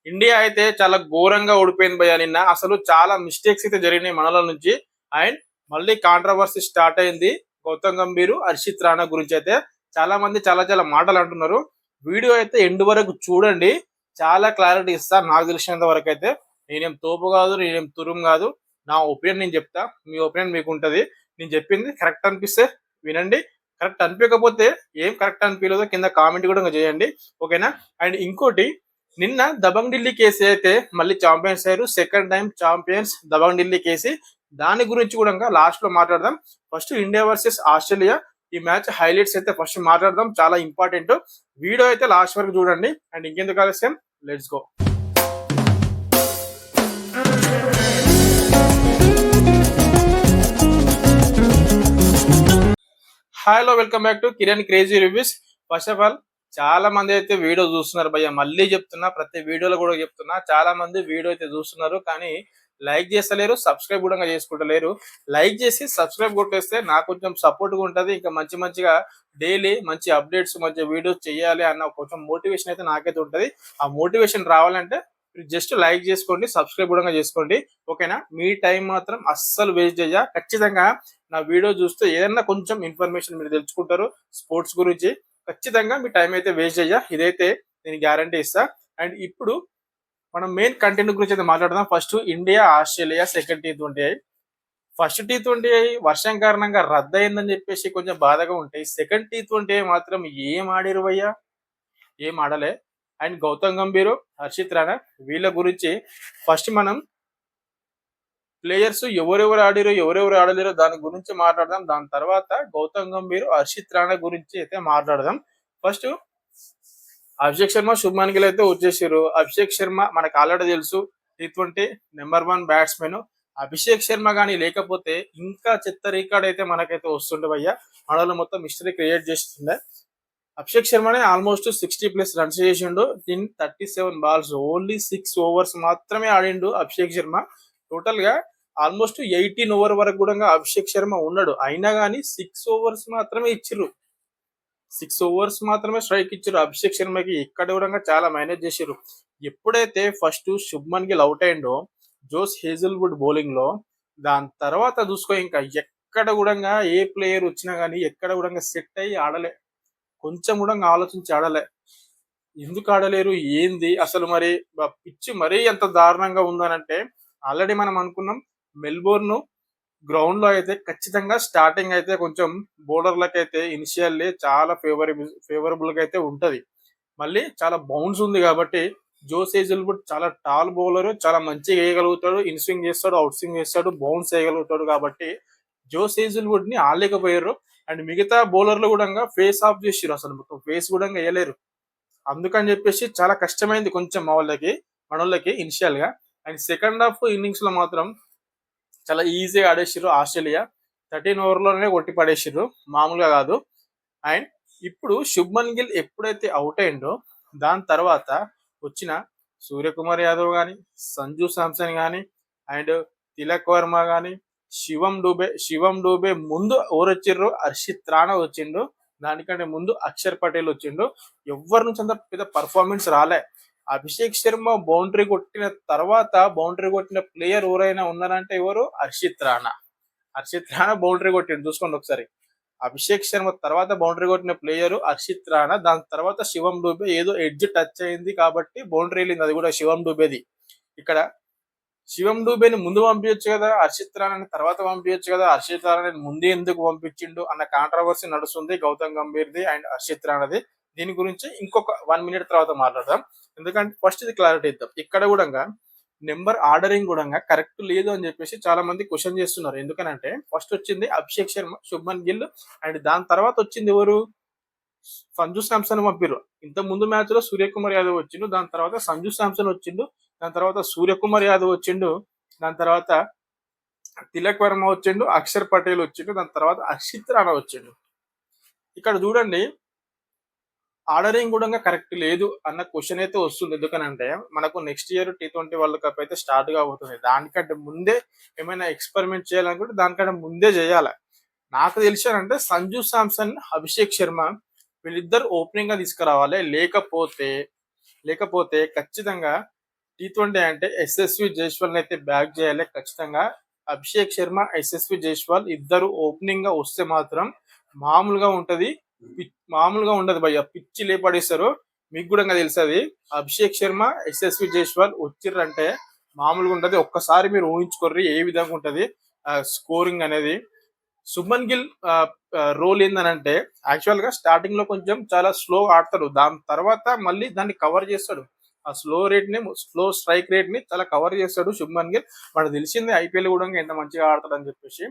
India అయితే చాలా ఘోరంగా ఓడిపోయింది భయ్యా నిన్న. అసలు చాలా మిస్టేక్స్ అయితే జరిగినాయి మనల నుంచి. అండ్ మళ్ళీ కాంట్రవర్సీ స్టార్ట్ అయింది. గౌతమ్ గంభీర్, హర్షిత్ రాణా గురించి అయితే చాలా మంది చాలా చాలా మాటలు అంటున్నారు. వీడియో అయితే ఎండ్ వరకు చూడండి. చాలా క్లారిటీ ఇస్తా నాకు తెలిసినంత వరకు అయితే. నేనేం తోపు కాదు, నేనేం తురుం కాదు. నా ఒపీనియన్ నేను చెప్తా. మీ ఒపీనియన్ మీకు ఉంటది. నేను చెప్పింది కరెక్ట్ అనిపిస్తే వినండి. కరెక్ట్ అనిపించకపోతే ఏం కరెక్ట్ అనిపించలేదో కింద కామెంట్ కూడా చేయండి. ఓకేనా? అండ్ ఇంకోటి, నిన్న దబంగ్ ఢిల్లీ కేసు అయితే మళ్ళీ ఛాంపియన్స్ అయ్యారు. Second time champions Dabangg Delhi కేసి. దాని గురించి కూడా లాస్ట్ లో మాట్లాడదాం. ఫస్ట్ ఇండియా వర్సెస్ ఆస్ట్రేలియా ఈ మ్యాచ్ హైలైట్స్ అయితే ఫస్ట్ మాట్లాడదాం. చాలా ఇంపార్టెంట్. వీడియో అయితే లాస్ట్ వరకు చూడండి. అండ్ ఇంకెందుకు ఆలస్యం, let's go. Hello, welcome back to Kiran crazy reviews. First of all చాలా మంది అయితే వీడియో చూస్తున్నారు భయ్య. మళ్ళీ చెప్తున్నా, ప్రతి వీడియోలో కూడా చెప్తున్నా, చాలా మంది వీడియో అయితే చూస్తున్నారు కానీ లైక్ చేస్తలేరు, సబ్స్క్రైబ్ కూడా చేసుకుంటలేరు. లైక్ చేసి సబ్స్క్రైబ్ కొట్టేస్తే నాకు కొంచెం సపోర్ట్గా ఉంటుంది. ఇంకా మంచి మంచిగా డైలీ మంచి అప్డేట్స్, మంచి వీడియోస్ చేయాలి అన్న కొంచెం మోటివేషన్ అయితే నాకైతే ఉంటుంది. ఆ మోటివేషన్ రావాలంటే జస్ట్ లైక్ చేసుకోండి, సబ్స్క్రైబ్ కూడా చేసుకోండి. ఓకేనా? మీ టైం మాత్రం అస్సలు వేస్ట్ చేయ. ఖచ్చితంగా నా వీడియో చూస్తే ఏదన్నా కొంచెం ఇన్ఫర్మేషన్ మీరు తెలుసుకుంటారు స్పోర్ట్స్ గురించి. ఖచ్చితంగా మీ టైం అయితే వేస్ట్ చేయ, ఇదైతే నేను గ్యారంటీ ఇస్తా. అండ్ ఇప్పుడు మనం మెయిన్ కంటెంట్ గురించి అయితే మాట్లాడదాం. First India Australia second T20. First T20 వర్షం కారణంగా రద్దయిందని చెప్పేసి కొంచెం బాధగా ఉంటాయి. సెకండ్ T20 మాత్రం ఏం ఆడిరు భయ్యా, ఏం ఆడలే. అండ్ గౌతమ్ గంభీర్, హర్షిత్ రాణా వీళ్ళ గురించి ఫస్ట్ మనం ప్లేయర్స్ ఎవరెవరు ఆడిరో ఎవరెవరు ఆడలేరో దాని గురించి మాట్లాడదాం. దాని తర్వాత గౌతమ్ గంభీర్, హర్షిత్ రాణా గురించి అయితే మాట్లాడదాం. ఫస్ట్ అభిషేక్ శర్మ, శుభ్మన్ గిల్ అయితే వచ్చేసారు. అభిషేక్ శర్మ మనకు ఆల్రెడీ తెలుసు, T20 number 1 batsmen. Abhishek Sharma కానీ లేకపోతే ఇంకా చెత్త రికార్డ్ అయితే మనకైతే వస్తుండే భయ్య. మనలో మొత్తం మిస్టరీ క్రియేట్ చేస్తుండే. అభిషేక్ శర్మనే ఆల్మోస్ట్ 60+ రన్స్ చేసిండు ఇన్ 37 బాల్స్. ఓన్లీ 6 ఓవర్స్ మాత్రమే ఆడిండు అభిషేక్ శర్మ. టోటల్ గా ఆల్మోస్ట్ 18 ఓవర్ వరకు కూడా అభిషేక్ శర్మ ఉన్నాడు. అయినా కానీ 6 ఓవర్స్ మాత్రమే ఇచ్చిర్రు. 6 ఓవర్స్ మాత్రమే స్ట్రైక్ ఇచ్చారు అభిషేక్ శర్మకి. ఇక్కడ కూడా చాలా మేనేజ్ చేశారు. ఎప్పుడైతే ఫస్ట్ శుభ్మన్ గిల్ అవుట్ అయిండో జోస్ హేజల్వుడ్ బౌలింగ్ లో, దాని తర్వాత చూసుకో ఇంకా ఎక్కడ కూడా ఏ ప్లేయర్ వచ్చినా కానీ ఎక్కడ కూడా సెట్ అయ్యి ఆడలే. కొంచెం కూడా ఆలోచించి ఆడలే. ఎందుకు ఆడలేరు, ఏంది అసలు? మరి పిచ్చి మరీ ఎంత దారుణంగా ఉందనంటే, ఆల్రెడీ మనం అనుకున్నాం మెల్బోర్న్ గ్రౌండ్ లో అయితే ఖచ్చితంగా స్టార్టింగ్ అయితే కొంచెం బౌలర్లకు అయితే ఇనిషియల్లీ చాలా ఫేవరబుల్ గా అయితే ఉంటది. మళ్ళీ చాలా బౌన్స్ ఉంది కాబట్టి జోస్ హేజల్వుడ్ చాలా టాల్ బౌలర్, చాలా మంచిగా వేయగలుగుతాడు. ఇన్ స్వింగ్ చేస్తాడు, అవుట్ స్వింగ్ చేస్తాడు, బౌన్స్ వేయగలుగుతాడు. కాబట్టి జోస్ హేజల్వుడ్ ని ఆడలేకపోయారు. అండ్ మిగతా బౌలర్లు కూడా ఫేస్ ఆఫ్ చేసారు. అసలు మొత్తం ఫేస్ కూడా వేయలేరు. అందుకని చెప్పేసి చాలా కష్టమైంది కొంచెం మనోళ్ళకి ఇనిషియల్ గా. అండ్ సెకండ్ హాఫ్ ఇన్నింగ్స్ లో మాత్రం చాలా ఈజీగా ఆడేసారు ఆస్ట్రేలియా. 13 ఓవర్లోనే కొట్టి పడేసారు, మామూలుగా కాదు. అండ్ ఇప్పుడు శుభ్మన్ గిల్ ఎప్పుడైతే అవుట్ అయిందో దాని తర్వాత వచ్చిన సూర్యకుమార్ యాదవ్ కానీ, సంజు శాంసన్ కానీ, అండ్ తిలక్ వర్మ కానీ, శివం డూబే ముందు ఎవరు వచ్చిర్రు? హర్షిత్ రాణా వచ్చిండు. దానికంటే ముందు అక్షర్ పటేల్ వచ్చిండు. ఎవరి నుంచి అంత పెద్ద పర్ఫార్మెన్స్ రాలే. అభిషేక్ శర్మ బౌండరీ కొట్టిన తర్వాత బౌండరీ కొట్టిన ప్లేయర్ ఎవరైనా ఉన్నారంటే ఎవరు? హర్షిత్ రాణా. హర్షిత్ రాణా బౌండరీ కొట్టిండు, చూసుకోండి ఒకసారి. అభిషేక్ శర్మ తర్వాత బౌండరీ కొట్టిన ప్లేయర్ హర్షిత్ రాణా. దాని తర్వాత శివం డూబే ఏదో ఎడ్జ్ టచ్ అయింది కాబట్టి బౌండరీ వెళ్ళింది, అది కూడా శివం డూబేది. ఇక్కడ శివం డూబేని ముందు పంపించచ్చు కదా, హర్షిత్ రాణాని తర్వాత పంపించచ్చు కదా. హర్షిత్ రాణాని ముందే ఎందుకు పంపించిండు అన్న కాంట్రవర్సీ నడుస్తుంది గౌతమ్ గంభీర్ది అండ్ హర్షిత్ రాణాది. దీని గురించి ఇంకొక 1 మినిట్ తర్వాత మాట్లాడదాం. ఎందుకంటే ఫస్ట్ ఇది క్లారిటీ ఇద్దాం. ఇక్కడ కూడా నెంబర్ ఆర్డరింగ్ కూడా కరెక్ట్ లేదు అని చెప్పేసి చాలా మంది క్వశ్చన్ చేస్తున్నారు. ఎందుకనంటే ఫస్ట్ వచ్చింది అభిషేక్ శర్మ, శుభ్మన్ గిల్, అండ్ దాని తర్వాత వచ్చింది ఎవరు? సంజు శాంసన్ పంపిరు. ఇంత ముందు మ్యాచ్ లో సూర్యకుమార్ యాదవ్ వచ్చిండు, దాని తర్వాత సంజు శాంసన్ వచ్చిండు, దాని తర్వాత సూర్యకుమార్ యాదవ్ వచ్చిండు, దాని తర్వాత తిలక్ వర్మ వచ్చిండు, అక్షర్ పటేల్ వచ్చిండు, దాని తర్వాత హర్షిత్ రాణా వచ్చిండు. ఇక్కడ చూడండి ఆర్డరింగ్ కూడా కరెక్ట్ లేదు అన్న క్వశ్చన్ అయితే వస్తుంది. ఎందుకనంటే మనకు next year T20 world cup అయితే స్టార్ట్ కాబోతుంది. దానికంటే ముందే ఏమైనా ఎక్స్పెరిమెంట్ చేయాలనుకుంటే దానికంటే ముందే చేయాలి. నాకు తెలిసానంటే సంజు శాంసన్, అభిషేక్ శర్మ వీళ్ళిద్దరు ఓపెనింగ్ గా తీసుకురావాలి. లేకపోతే ఖచ్చితంగా T20 అంటే ఎస్ఎస్వి జైస్వాల్ అయితే బ్యాక్ చేయాలి ఖచ్చితంగా. అభిషేక్ శర్మ, ఎస్ఎస్వి జైస్వాల్ ఇద్దరు ఓపెనింగ్ గా వస్తే మాత్రం మామూలుగా ఉంటది. మామూలుగా ఉండదు భయ్య, పిచ్చి లేపడేస్తారు. మీకు కూడా తెలుసు అది. అభిషేక్ శర్మ, ఎస్ఎస్వి జైస్వాల్ వచ్చిర్రంటే మామూలుగా ఉంటది. ఒక్కసారి మీరు ఊహించుకోర్రి ఏ విధంగా ఉంటది స్కోరింగ్ అనేది. శుభన్ గిల్ రోల్ ఏందనంటే యాక్చువల్ గా స్టార్టింగ్ లో కొంచెం చాలా స్లో ఆడతాడు, దాని తర్వాత మళ్ళీ దాన్ని కవర్ చేస్తాడు. ఆ స్లో స్ట్రైక్ రేట్ ని చాలా కవర్ చేస్తాడు శుభన్ గిల్. మనకు తెలిసింది ఐపీఎల్ కూడా ఎంత మంచిగా ఆడతాడు అని చెప్పేసి.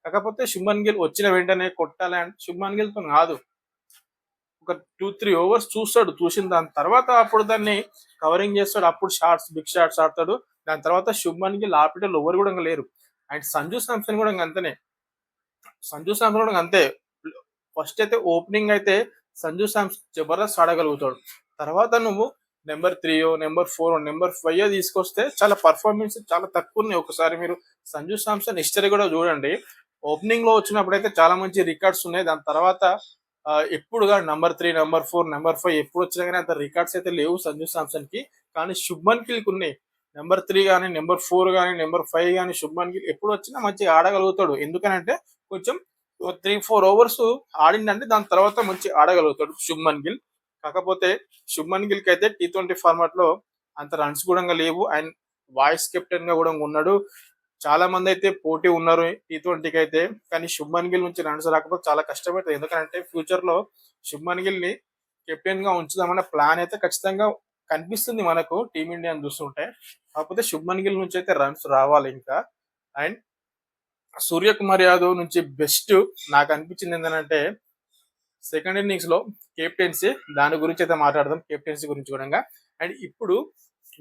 కాకపోతే శుభన్ గిల్ వచ్చిన వెంటనే కొట్టాలి అంటే శుభన్ గిల్ తో కాదు, ఒక 2-3 ఓవర్స్ చూస్తాడు, చూసిన దాని తర్వాత అప్పుడు దాన్ని కవరింగ్ చేస్తాడు, అప్పుడు బిగ్ షాట్స్ ఆడతాడు. దాని తర్వాత శుభన్ గిల్ ఆపేటోళ్ళు ఎవరు కూడా లేరు. అండ్ సంజు శాంసన్ కూడా అంతనే. సంజు శాంసన్ కూడా అంతే. ఫస్ట్ అయితే ఓపెనింగ్ అయితే సంజు శాంసన్ జబర్దస్త్ ఆడగలుగుతాడు. తర్వాత నువ్వు నెంబర్ 3 నెంబర్ 4 నెంబర్ 5 తీసుకొస్తే చాలా పర్ఫార్మెన్స్ చాలా తక్కువ ఉన్నాయి. ఒకసారి మీరు సంజు శాంసన్ హిస్టరీ కూడా చూడండి. ఓపెనింగ్ లో వచ్చినప్పుడు అయితే చాలా మంచి రికార్డ్స్ ఉన్నాయి. దాని తర్వాత ఎప్పుడుగా నెంబర్ 3 నెంబర్ 4 నెంబర్ 5 ఎప్పుడు వచ్చినా కానీ అంత రికార్డ్స్ అయితే లేవు సంజు శాంసన్ కి. కానీ శుభ్మన్ గిల్ కి ఉన్నాయి. నెంబర్ 3 కానీ నెంబర్ 4 కానీ నెంబర్ 5 కానీ శుభ్మన్ గిల్ ఎప్పుడు వచ్చినా మంచిగా ఆడగలుగుతాడు. ఎందుకనంటే కొంచెం 3-4 ఓవర్స్ ఆడిందంటే దాని తర్వాత మంచి ఆడగలుగుతాడు శుభ్మన్ గిల్. కాకపోతే శుభ్మన్ గిల్ కి అయితే T20 ఫార్మాట్ లో అంత రన్స్ కూడా లేవు. అండ్ వైస్ కెప్టెన్ గా కూడా ఉన్నాడు. చాలా మంది అయితే పోటీ ఉన్నారు T20కి అయితే. కానీ శుభ్మన్ గిల్ నుంచి రన్స్ రాకపోతే చాలా కష్టపడుతుంది. ఎందుకంటే ఫ్యూచర్ లో శుభ్మన్ గిల్ ని కెప్టెన్ గా ఉంచుదామన్న ప్లాన్ అయితే ఖచ్చితంగా కనిపిస్తుంది మనకు టీమిండియాని చూస్తుంటే. కాకపోతే శుభ్మన్ గిల్ నుంచి అయితే రన్స్ రావాలి ఇంకా. అండ్ సూర్యకుమార్ యాదవ్ నుంచి బెస్ట్ నాకు అనిపించింది ఏంటంటే సెకండ్ ఇన్నింగ్స్ లో కెప్టెన్సీ, దాని గురించి అయితే మాట్లాడదాం, కెప్టెన్సీ గురించి కూడా. అండ్ ఇప్పుడు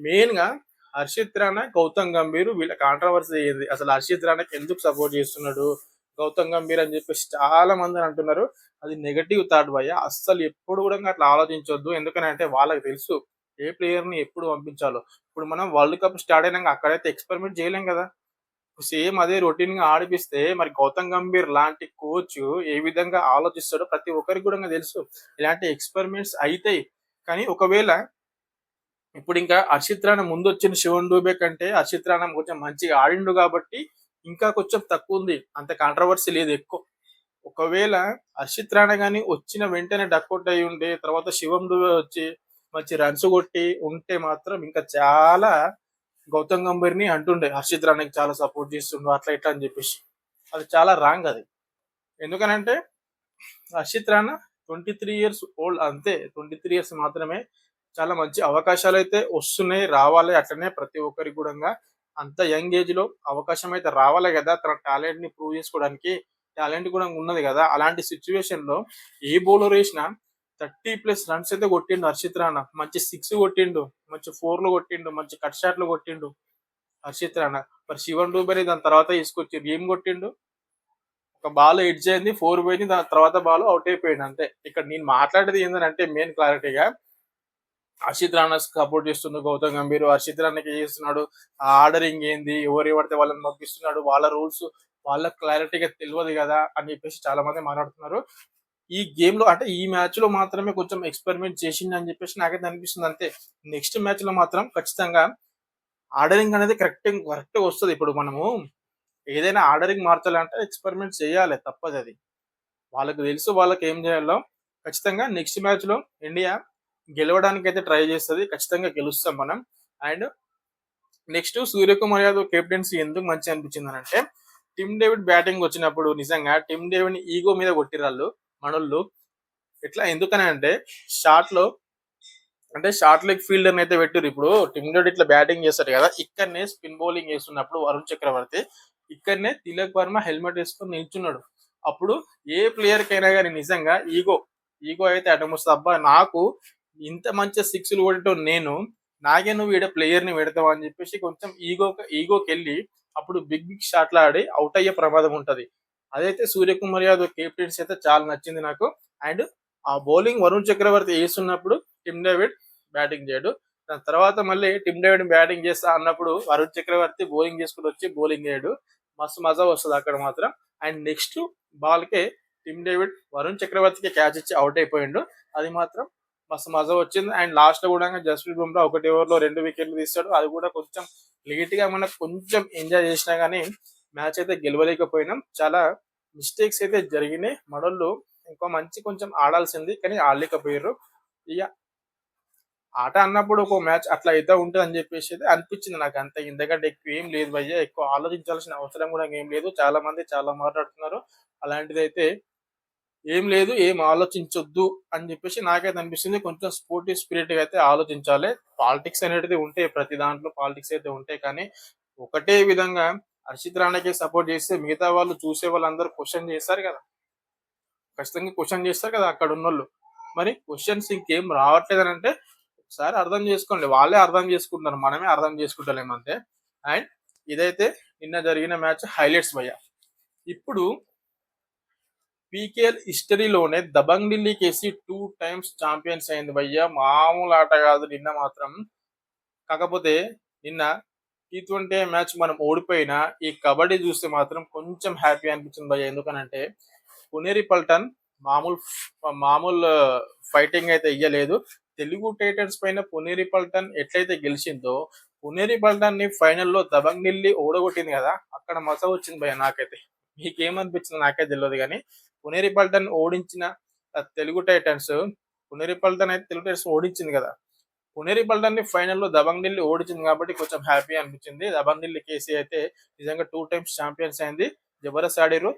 మెయిన్ గా హర్షిత్ రాణా, గౌతమ్ గంభీర్ వీళ్ళ కాంట్రవర్సీ అయ్యింది. అసలు హర్షిత్ రాణాకి ఎందుకు సపోర్ట్ చేస్తున్నాడు గౌతమ్ గంభీర్ అని చెప్పేసి చాలా మంది అంటున్నారు. అది నెగటివ్ థాట్ భయ్య. అస్సలు ఎప్పుడు కూడా అట్లా ఆలోచించొద్దు. ఎందుకంటే వాళ్ళకి తెలుసు ఏ ప్లేయర్ ని ఎప్పుడు పంపించాలో. ఇప్పుడు మనం వరల్డ్ కప్ స్టార్ట్ అయినాక అక్కడైతే ఎక్స్పెరిమెంట్ చేయలేం కదా. సేమ్ అదే రొటీన్ గా ఆడిపిస్తే మరి గౌతమ్ గంభీర్ లాంటి కోచ్ ఏ విధంగా ఆలోచిస్తాడో ప్రతి ఒక్కరికి కూడా తెలుసు. ఇలాంటి ఎక్స్పెరిమెంట్స్ అయితాయి. కానీ ఒకవేళ ఇప్పుడు ఇంకా హర్షిత్ రాణా ముందు వచ్చిన శివన్ డూబే కంటే హర్షిత్ రాణా కొంచెం మంచిగా ఆడిండు కాబట్టి ఇంకా కొంచెం తక్కువ ఉంది, అంత కాంట్రవర్సీ లేదు ఎక్కువ. ఒకవేళ హర్షిత్ రాణా కానీ వచ్చిన వెంటనే డక్అవుట్ అయి ఉండే తర్వాత శివం డూబే వచ్చి మంచి రన్స్ కొట్టి ఉంటే మాత్రం ఇంకా చాలా గౌతమ్ గంభీర్ ని అంటుండే హర్షిత్ రాణాకి చాలా సపోర్ట్ చేస్తుండు అట్లా ఇట్లా అని చెప్పేసి. అది చాలా రాంగ్ అది. ఎందుకనంటే హర్షిత్ రాణా 23 ఇయర్స్ ఓల్డ్, అంతే 23 ఇయర్స్ మాత్రమే. చాలా మంచి అవకాశాలు అయితే వస్తున్నాయి, రావాలి అట్లనే ప్రతి ఒక్కరికి కూడా. అంత యంగ్ ఏజ్ లో అవకాశం అయితే రావాలి కదా, తన టాలెంట్ ని ప్రూవ్ చేసుకోవడానికి. టాలెంట్ కూడా ఉన్నది కదా. అలాంటి సిచ్యువేషన్ లో ఏ బౌలర్ వేసినా 30+ రన్స్ అయితే కొట్టిండు హర్షిత్ రాణా. మంచి 6 కొట్టిండు, మంచి 4లు కొట్టిండు, మంచి కట్ షాట్లు కొట్టిండు హర్షిత్ రాణా. మరి శివన్ డూబెని దాని తర్వాత తీసుకొచ్చి ఏం కొట్టిండు, ఒక బాల్ ఎడ్జ్ అయింది, 4 పోయింది, దాని తర్వాత బాల్ అవుట్ అయిపోయింది అంతే. ఇక్కడ నేను మాట్లాడేది ఏంటంటే మెయిన్ క్లారిటీగా హర్షిత్ రాణా సపోర్ట్ చేస్తుండు గౌతమ్ గంభీర్. హర్షిత్ రాణాకి చేస్తున్నాడు, ఆ ఆర్డరింగ్ ఏంది, ఎవరు పడితే వాళ్ళని పంపిస్తున్నాడు, వాళ్ళ రూల్స్ వాళ్ళకి క్లారిటీగా తెలియదు కదా అని చెప్పేసి చాలా మంది మాట్లాడుతున్నారు. ఈ గేమ్ లో అంటే ఈ మ్యాచ్ లో మాత్రమే కొంచెం ఎక్స్పెరిమెంట్ చేసింది అని చెప్పేసి నాకైతే అనిపిస్తుంది అంతే. నెక్స్ట్ మ్యాచ్ లో మాత్రం ఖచ్చితంగా ఆర్డరింగ్ అనేది కరెక్ట్ వస్తుంది. ఇప్పుడు మనము ఏదైనా ఆర్డరింగ్ మార్చాలంటే ఎక్స్పెరిమెంట్ చేయాలి, తప్పదు అది. వాళ్ళకి తెలుసు వాళ్ళకి ఏం చేయాలో. ఖచ్చితంగా నెక్స్ట్ మ్యాచ్ లో ఇండియా గెలవడానికి అయితే ట్రై చేస్తుంది, ఖచ్చితంగా గెలుస్తాం మనం. And next Suryakumar Yadav captaincy ఎందుకు మంచి అనిపించింది అంటే టిమ్ డేవిడ్ బ్యాటింగ్ వచ్చినప్పుడు నిజంగా టిమ్ డేవిడ్ ఈగో మీద కొట్టిరాళ్ళు మనోళ్ళు. ఎట్లా ఎందుకని అంటే షార్ట్ లో అంటే షార్ట్ లెగ్ ఫీల్డర్ అయితే పెట్టారు. ఇప్పుడు టిమ్ డేవిడ్ ఇట్లా బ్యాటింగ్ చేస్తాడు కదా, ఇక్కడనే స్పిన్ బౌలింగ్ చేస్తున్నప్పుడు వరుణ్ చక్రవర్తి ఇక్కడనే తిలక్ వర్మ హెల్మెట్ వేసుకొని నిల్చున్నాడు. అప్పుడు ఏ ప్లేయర్ కైనా కానీ నిజంగా ఈగో అయితే అటమొస్తుంది. అబ్బా నాకు ఇంత మంచి 6లు కొట్టడం నేను, నాకే నువ్వు ఈడ ప్లేయర్ ని పెడతావు అని చెప్పేసి కొంచెం ఈగోకి వెళ్ళి అప్పుడు బిగ్ షాట్లు ఆడి అవుట్ అయ్యే ప్రమాదం ఉంటది. అదైతే సూర్యకుమార్ యాదవ్ కెప్టెన్సీ అయితే చాలా నచ్చింది నాకు. అండ్ ఆ బౌలింగ్ వరుణ్ చక్రవర్తి వేస్తున్నప్పుడు టిమ్ డేవిడ్ బ్యాటింగ్ చేయడు. దాని తర్వాత మళ్ళీ టిమ్ డేవిడ్ బ్యాటింగ్ చేస్తా అన్నప్పుడు వరుణ్ చక్రవర్తి బౌలింగ్ చేసుకుని వచ్చి బౌలింగ్ చేయడు. మస్తు మజా వస్తుంది అక్కడ మాత్రం. అండ్ నెక్స్ట్ బాల్ కే టిమ్ డేవిడ్ వరుణ్ చక్రవర్తికి క్యాచ్ ఇచ్చి అవుట్ అయిపోయిండు. అది మాత్రం మస్తు మజా వచ్చింది. అండ్ లాస్ట్ లో కూడా జస్ప్రీత్ బుమ్రా 1 ఓవర్‌లో 2 వికెట్లు తీస్తాడు. అది కూడా కొంచెం లేట్ గా మనకు కొంచెం ఎంజాయ్ చేసినా గానీ మ్యాచ్ అయితే గెలవలేకపోయినాం. చాలా మిస్టేక్స్ అయితే జరిగినాయి. మనోళ్ళు ఇంకో మంచి కొంచెం ఆడాల్సింది కానీ ఆడలేకపోయారు. ఇక ఆట అన్నప్పుడు ఒక మ్యాచ్ అట్లా అయితే ఉంటది అని చెప్పేసి అయితే అనిపించింది నాకు అంతే. ఇంతకంటే ఎక్కువ ఏం లేదు భయ్యా. ఎక్కువ ఆలోచించాల్సిన అవసరం కూడా ఏం లేదు. చాలా మంది చాలా మాట్లాడుతున్నారు. అలాంటిదైతే ఏం లేదు. ఏం ఆలోచించొద్దు అని చెప్పేసి నాకైతే అనిపిస్తుంది. కొంచెం స్పోర్టివ్ స్పిరిట్‌గా అయితే ఆలోచించాలి. పాలిటిక్స్ అనేటిది ఉంటాయి. ప్రతి దాంట్లో పాలిటిక్స్ అయితే ఉంటాయి. కానీ ఒకటే విధంగా హర్షిత్ రాణాకే సపోర్ట్ చేస్తే మిగతా వాళ్ళు చూసే వాళ్ళందరూ క్వెషన్ చేస్తారు కదా! ఖచ్చితంగా క్వెషన్ చేస్తారు కదా అక్కడున్నోళ్ళు. మరి క్వెషన్స్ ఇంకేం రావట్లేదనంటే ఒకసారి అర్థం చేసుకోండి. వాళ్ళే అర్థం చేసుకుంటున్నారు. మనమే అర్థం చేసుకుంటలేము అంతే. అండ్ ఇదైతే నిన్న జరిగిన మ్యాచ్ హైలైట్స్ భయ్యా. ఇప్పుడు పీకేఎల్ హిస్టరీలోనే దబంగ్ ఢిల్లీకేసి 2 టైమ్స్ ఛాంపియన్స్ అయింది భయ్యా. మామూలు ఆట కాదు నిన్న మాత్రం. కాకపోతే నిన్న టీ20 మ్యాచ్ మనం ఓడిపోయినా ఈ కబడ్డీ చూస్తే మాత్రం కొంచెం హ్యాపీ అనిపించింది భయ్యా. ఎందుకనంటే పునేరి పల్టన్ మామూలు మామూలు ఫైటింగ్ అయితే ఇయ్యలేదు. తెలుగు టైటన్స్ పైన పునేరి పల్టన్ ఎట్లయితే గెలిచిందో పునేరి పల్టన్ ని ఫైనల్లో దబంగ్ ఢిల్లీ ఓడగొట్టింది కదా, అక్కడ మజా వచ్చింది భయ్య నాకైతే. మీకేమనిపించింది నాకైతే తెలియదు కానీ పునేరి పల్టన్ ఓడించిన తెలుగు టైటన్స్, పునేరి పల్టన్ అయితే తెలుగు టైటన్స్ ఓడించింది కదా, పునేరి పల్టన్ ని ఫైనల్లో దబంగ్ ఢిల్లీ ఓడించింది కాబట్టి కొంచెం హ్యాపీ అనిపించింది. దబంగ్ ఢిల్లీ కేసీ అయితే నిజంగా 2 టైమ్స్ ఛాంపియన్స్ అయింది. జబర్దస్త్ ఆడిరు.